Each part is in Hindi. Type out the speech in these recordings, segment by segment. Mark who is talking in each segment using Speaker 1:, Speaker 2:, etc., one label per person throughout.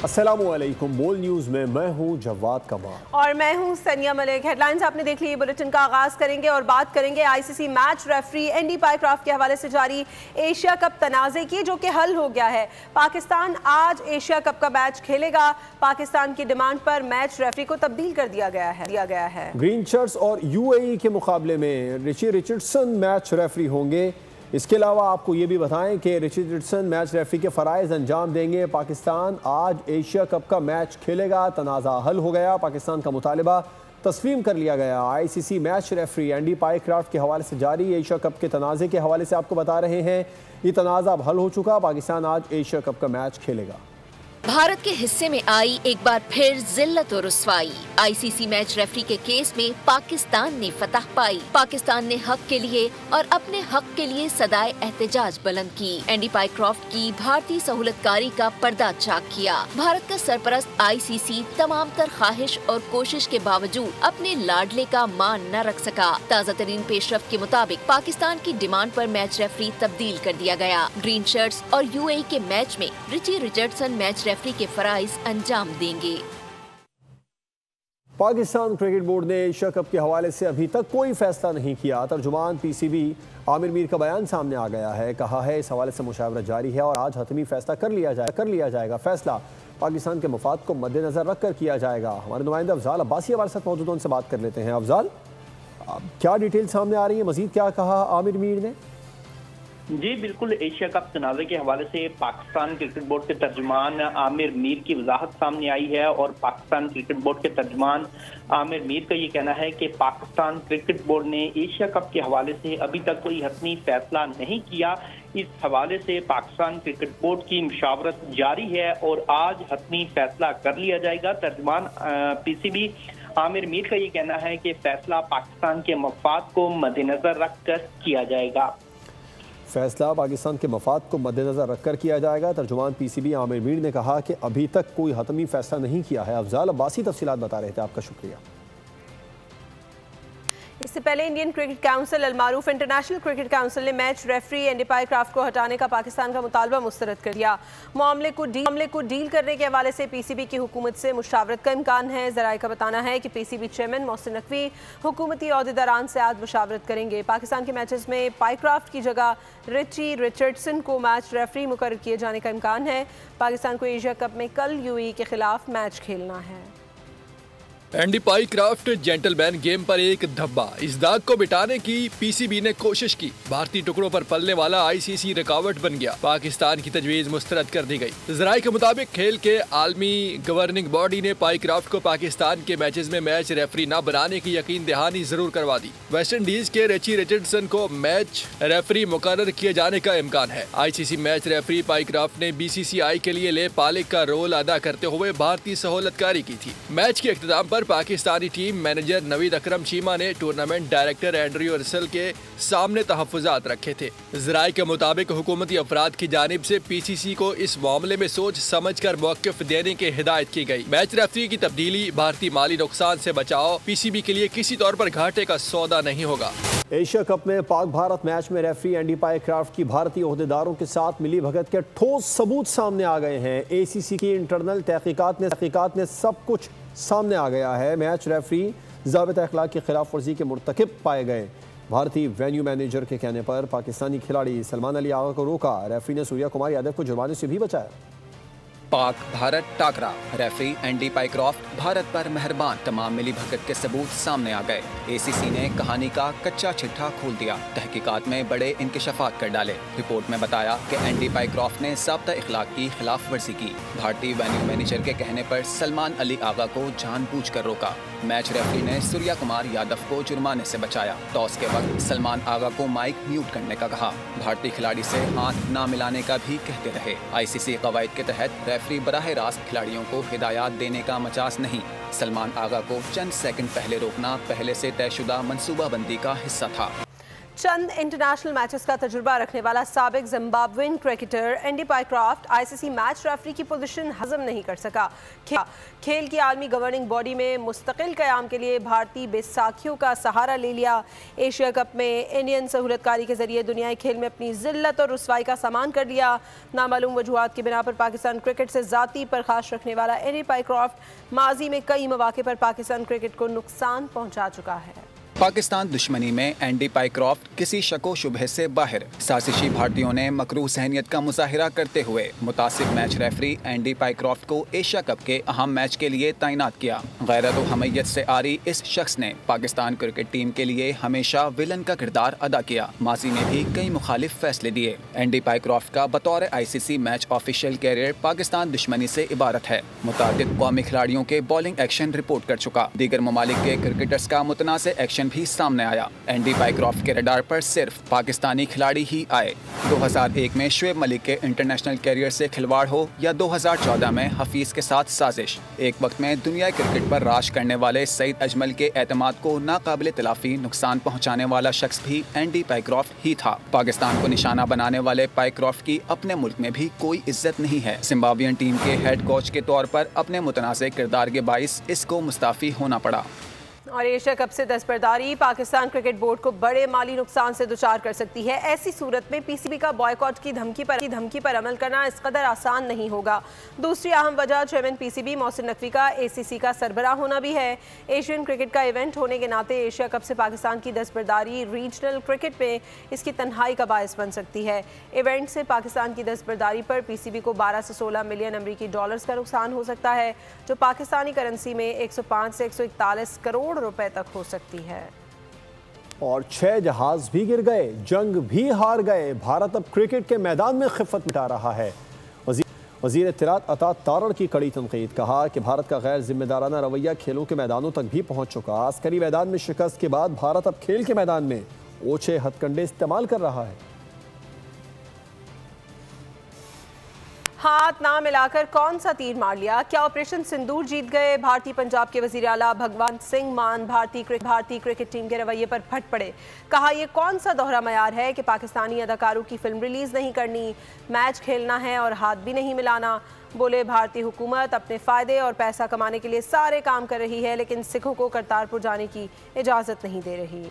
Speaker 1: अस्सलामुअलैकुम। बोल न्यूज़ में मैं हूं जवाद कमाल
Speaker 2: और मैं हूं सनिया मलिक। हेडलाइंस आपने देख ली। बुलेटिन का आगाज करेंगे और बात करेंगे ICC match referee Andy Pycroft के हवाले से जारी एशिया कप तनाज़े की, जो कि हल हो गया है। पाकिस्तान आज एशिया कप का मैच खेलेगा। पाकिस्तान की डिमांड पर मैच रेफरी को तब्दील कर दिया गया है।
Speaker 1: ग्रीन शर्ट्स और यूएई के मुकाबले में रिची रिचर्डसन मैच रेफरी होंगे। इसके अलावा आपको ये भी बताएं कि रिची रिचर्डसन मैच रेफरी के फ़राइज़ अंजाम देंगे। पाकिस्तान आज एशिया कप का मैच खेलेगा। तनाज़ा हल हो गया। पाकिस्तान का मुतालिबा तस्लीम कर लिया गया। ICC match referee Andy Pycroft के हवाले से जारी एशिया कप के तनाज़े के हवाले से आपको बता रहे हैं, ये तनाज़ा अब हल हो चुका। पाकिस्तान आज एशिया कप का मैच खेलेगा।
Speaker 3: भारत के हिस्से में आई एक बार फिर जिल्लत और रुसवाई। आईसीसी मैच रेफरी के केस में पाकिस्तान ने फतह पाई। पाकिस्तान ने हक के लिए और अपने हक के लिए सदाए एहतजाज बुलंद की। एंडी पाइक्राफ्ट की भारतीय सहूलतकारी का पर्दा चाक किया। भारत का सरपरस्त आईसीसी तमाम तर ख्वाहिश और कोशिश के बावजूद अपने लाडले का मान न रख सका। ताज़ा तरीन पेशरफ्त के मुताबिक पाकिस्तान की डिमांड पर मैच रेफरी तब्दील कर दिया गया। ग्रीन शर्ट्स और यूएई के मैच में रिची रिचर्डसन मैच रेफरी के फराइज अंजाम देंगे।
Speaker 1: पाकिस्तान क्रिकेट बोर्ड ने एशिया कप के हवाले से अभी तक कोई फैसला नहीं किया। तर्जुमान पीसीबी आमिर मीर का बयान सामने आ गया है। कहा है इस हवाले से मुशावरा जारी है और आज हतमी फैसला कर लिया जाएगा। फैसला पाकिस्तान के मफाद को मद्देनजर रख कर किया जाएगा। हमारे नुमाइंदा अफजाल अब्बासी हमारे साथ मौजूद, उनसे बात कर लेते हैं। अफजाल, क्या डिटेल सामने आ रही है, मजीद क्या कहा आमिर मीर ने?
Speaker 4: जी बिल्कुल, एशिया कप तनाज़े के हवाले से पाकिस्तान क्रिकेट बोर्ड के तर्जुमान आमिर मीर की वजाहत सामने आई है और पाकिस्तान क्रिकेट बोर्ड के तर्जुमान आमिर मीर का ये कहना है कि पाकिस्तान क्रिकेट बोर्ड ने एशिया कप के हवाले से अभी तक कोई हतमी फैसला नहीं किया। इस हवाले से पाकिस्तान क्रिकेट बोर्ड की मुशावरत जारी है और आज हतमी फैसला कर लिया जाएगा। तर्जुमान पीसीबी आमिर मीर का ये कहना है कि फैसला पाकिस्तान के मफाद को मद्देनजर रख कर किया जाएगा।
Speaker 1: फैसला पाकिस्तान के मफाद को मद्देनजर रखकर किया जाएगा। तर्जुमान पीसीबी आमिर मीर ने कहा कि अभी तक कोई हतमी फैसला नहीं किया है। अफजाल अब्बासी तफसीलात बता रहे थे, आपका शुक्रिया।
Speaker 2: इससे पहले इंडियन क्रिकेट काउंसिल अलमारूफ इंटरनेशनल क्रिकेट काउंसिल ने मैच रेफरी एंडी पाइक्राफ्ट को हटाने का पाकिस्तान का मुतालबा मुस्तरद कर दिया। मामले को डील करने के हवाले से पीसीबी की हुकूमत से मुशावरत का इम्कान है। ज़राए का बताना है कि पीसीबी चेयरमैन मोहसिन नकवी हुकूमती अहदेदारान से आज मुशावरत करेंगे। पाकिस्तान के मैचेस में पाइक्राफ्ट की जगह रिची रिचर्डसन को मैच रेफरी मुकर्रर किए जाने का इम्कान है। पाकिस्तान को एशिया कप में कल यूएई के खिलाफ मैच खेलना है।
Speaker 5: एंडी पाइक्राफ्ट जेंटलमैन गेम पर एक धब्बा, इस दाग को मिटाने की पीसीबी ने कोशिश की। भारतीय टुकड़ों पर पलने वाला आईसीसी रुकावट बन गया। पाकिस्तान की तजवीज मुस्तरद कर दी गई। जराये के मुताबिक खेल के आलमी गवर्निंग बॉडी ने पाइक्राफ्ट को पाकिस्तान के मैचेस में मैच रेफरी न बनाने की यकीन दहानी जरूर करवा दी। वेस्ट इंडीज के रिची रिचर्डसन को मैच रेफरी मुकर्रर किए जाने का इम्कान है। आईसीसी मैच रेफरी पाइक्राफ्ट ने बीसीसीआई के लिए ले पालिक का रोल अदा करते हुए भारतीय सहूलतकारी की थी। मैच के इख्तिताम पर पाकिस्तानी टीम मैनेजर नवीद अकरम चीमा ने टूर्नामेंट डायरेक्टर एंड्रयू रसल के सामने तहफ्फुजात रखे थे। ज़राए के मुताबिक हुकूमती अफराद की जानिब से पीसीसी को इस मामले में सोच समझ कर मौक़िफ़ देने की हिदायत की गई। मैच रेफरी की तब्दीली भारतीय माली नुकसान से बचाव पीसीबी के लिए किसी तौर पर घाटे का सौदा नहीं होगा।
Speaker 1: एशिया कप में पाक भारत मैच में रेफरी एंडी पाइक्राफ्ट की भारतीय ओहदेदारों के साथ मिली भगत के ठोस सबूत सामने आ गए हैं। एसीसी की इंटरनल तहकीकात ने सब कुछ सामने आ गया है। मैच रेफरी ज़ाबिता अखलाक की खिलाफ वर्जी के मुर्तकिब पाए गए। भारतीय वेन्यू मैनेजर के कहने पर पाकिस्तानी खिलाड़ी सलमान अली आगा को रोका। रेफरी ने सूर्या कुमार यादव को जुर्माने से भी बचाया।
Speaker 6: पाक भारत टाकरा, रेफरी एंडी पाइक्राफ्ट भारत पर मेहरबान, तमाम मिली भगत के सबूत सामने आ गए। एसीसी ने कहानी का कच्चा चिट्ठा खोल दिया, तहकीकात में बड़े इंकशाफात कर डाले। रिपोर्ट में बताया कि एंडी पाइक्राफ्ट ने ज़ाब्ता इखलाक की खिलाफ वर्जी की। भारतीय वेन्यू मैनेजर के कहने पर सलमान अली आगा को जानबूझकर रोका। मैच रेफरी ने सूर्या कुमार यादव को जुर्माने से बचाया। टॉस के वक्त सलमान आगा को माइक म्यूट करने का कहा। भारतीय खिलाड़ी से हाथ ना मिलाने का भी कहते रहे। आईसीसी कवायद के तहत रेफरी बराह रास्त खिलाड़ियों को हिदायत देने का मजाज नहीं। सलमान आगा को चंद सेकंड पहले रोकना पहले से तयशुदा मंसूबाबंदी का हिस्सा था।
Speaker 2: चंद इंटरनेशनल मैचेस का तजुर्बा रखने वाला साबिक Zimbabwean cricketer Andy Pycroft ICC match referee की पोजीशन हजम नहीं कर सका। खेल की आलमी गवर्निंग बॉडी में मुस्तकिल क़याम के लिए भारतीय बैसाखियों का सहारा ले लिया। एशिया कप में इंडियन सहूलतकारी के जरिए दुनियाई खेल में अपनी जिल्लत और रुसवाई का सामान कर लिया। नामालूम वजूहात की बिना पर पाकिस्तान क्रिकेट से ज़ाती परखाश रखने वाला एंडी पाइक्रॉफ्ट माजी में कई मौके पर पाकिस्तान क्रिकेट को नुकसान पहुँचा चुका है।
Speaker 6: पाकिस्तान दुश्मनी में एंडी पाइक्रॉफ्ट किसी शको शुबहे से बाहर। साजिशी भारतीयों ने मकरूह सहनियत का मुजाहिरा करते हुए मुतासिब मैच रेफरी एंडी पाइक्रॉफ्ट को एशिया कप के अहम मैच के लिए तैनात किया। गैरत व हमीयत से आरी इस शख्स ने पाकिस्तान क्रिकेट टीम के लिए हमेशा विलन का किरदार अदा किया। माजी में भी कई मुखालिफ फैसले दिए। एंडी पाइक्रॉफ्ट का बतौर ICC match official career Pakistan दुश्मनी से इबारत है। मुतादिद कौमी खिलाड़ियों के बॉलिंग एक्शन रिपोर्ट कर चुका। दीगर ममालिक के क्रिकेटर्स का मुतनाज़ एक्शन भी सामने आया। एंडी पाइक्रॉफ्ट के रडार पर सिर्फ पाकिस्तानी खिलाड़ी ही आए। 2001 में शुएब मलिक के इंटरनेशनल कैरियर से खिलवाड़ हो या 2014 में हफीज के साथ साजिश, एक वक्त में दुनिया क्रिकेट पर राज करने वाले सईद अजमल के एतमाद को नाकाबिल तलाफी नुकसान पहुंचाने वाला शख्स भी एंडी पाइक्रॉफ्ट ही था। पाकिस्तान को निशाना बनाने वाले पाइक्रॉफ्ट की अपने मुल्क में भी कोई इज्जत नहीं है। जिम्बाब्वियन टीम के हेड कोच के तौर पर अपने मुतनाज़ किरदार के बाइस इसको मुस्ताफी होना पड़ा।
Speaker 2: और एशिया कप से दस्तबरदारी पाकिस्तान क्रिकेट बोर्ड को बड़े माली नुकसान से दुचार कर सकती है। ऐसी सूरत में पीसीबी का बॉयकॉट की धमकी पर अमल करना इस कदर आसान नहीं होगा। दूसरी अहम वजह चेयरमैन पीसीबी मोहसिन नकवी का एसीसी का सरबराह होना भी है। एशियन क्रिकेट का इवेंट होने के नाते एशिया कप से पाकिस्तान की दस्तबरदारी रीजनल क्रिकेट में इसकी तन्हाई का बायस बन सकती है। इवेंट से पाकिस्तान की दस्तबरदारी पर पीसीबी को 12 से 16 मिलियन अमरीकी डॉलर्स का नुकसान हो सकता है, जो पाकिस्तानी करेंसी में 105 से 141 करोड़ रुपए तक हो सकती है।
Speaker 1: और 6 जहाज भी गिर गए, जंग भी हार गए। भारत अब क्रिकेट के मैदान में खिफ़त मिटा रहा है। वज़ीर इत्तलात अता तारड़ की कड़ी तनकीद। कहा कि भारत का गैर जिम्मेदाराना रवैया खेलों के मैदानों तक भी पहुंच चुका। अस्करी मैदान में शिकस्त के बाद भारत अब खेल के मैदान में ओछे हथकंडे इस्तेमाल कर रहा है।
Speaker 2: हाथ ना मिलाकर कौन सा तीर मार लिया? क्या ऑपरेशन सिंदूर जीत गए? भारतीय पंजाब के वजीर आला भगवंत सिंह मान भारतीय क्रिकेट टीम के रवैये पर फट पड़े। कहा यह कौन सा दोहरा मयार है कि पाकिस्तानी अदाकारों की फिल्म रिलीज नहीं करनी, मैच खेलना है और हाथ भी नहीं मिलाना। बोले भारतीय हुकूमत अपने फ़ायदे और पैसा कमाने के लिए सारे काम कर रही है, लेकिन सिखों को करतारपुर जाने की इजाज़त नहीं दे रही।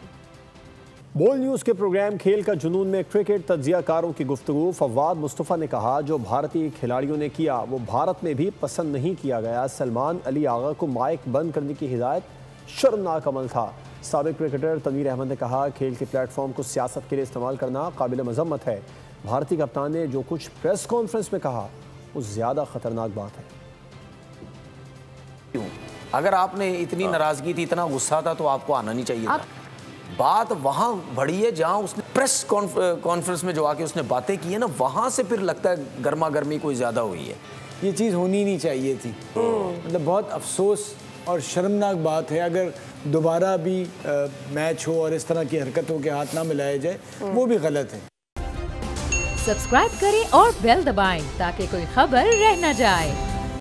Speaker 1: बोल न्यूज़ के प्रोग्राम खेल का जुनून में क्रिकेट तज्जियाकारों की गुफ्तगू। फवाद मुस्तफ़ा ने कहा जो भारतीय खिलाड़ियों ने किया वो भारत में भी पसंद नहीं किया गया। सलमान अली आगा को माइक बंद करने की हिदायत शर्मनाक अमल था। साबिक क्रिकेटर तनवीर अहमद ने कहा खेल के प्लेटफॉर्म को सियासत के लिए इस्तेमाल करना काबिल मजम्मत है। भारतीय कप्तान ने जो कुछ प्रेस कॉन्फ्रेंस में कहा वो ज़्यादा ख़तरनाक बात है।
Speaker 7: अगर आपने इतनी नाराज़गी थी, इतना गुस्सा था, तो आपको आना नहीं चाहिए था। बात वहाँ बढ़ी है जहाँ उसने प्रेस कॉन्फ्रेंस में जो आके उसने बातें की है ना, वहाँ से फिर लगता है गर्मा गर्मी कोई ज़्यादा हुई है।
Speaker 8: ये चीज़ होनी नहीं चाहिए थी। मतलब बहुत अफसोस और शर्मनाक बात है अगर दोबारा भी मैच हो और इस तरह की हरकतों के हाथ ना मिलाया जाए, वो भी गलत है।
Speaker 9: सब्सक्राइब करें और बेल दबाएं ताकि कोई खबर रह न जाए।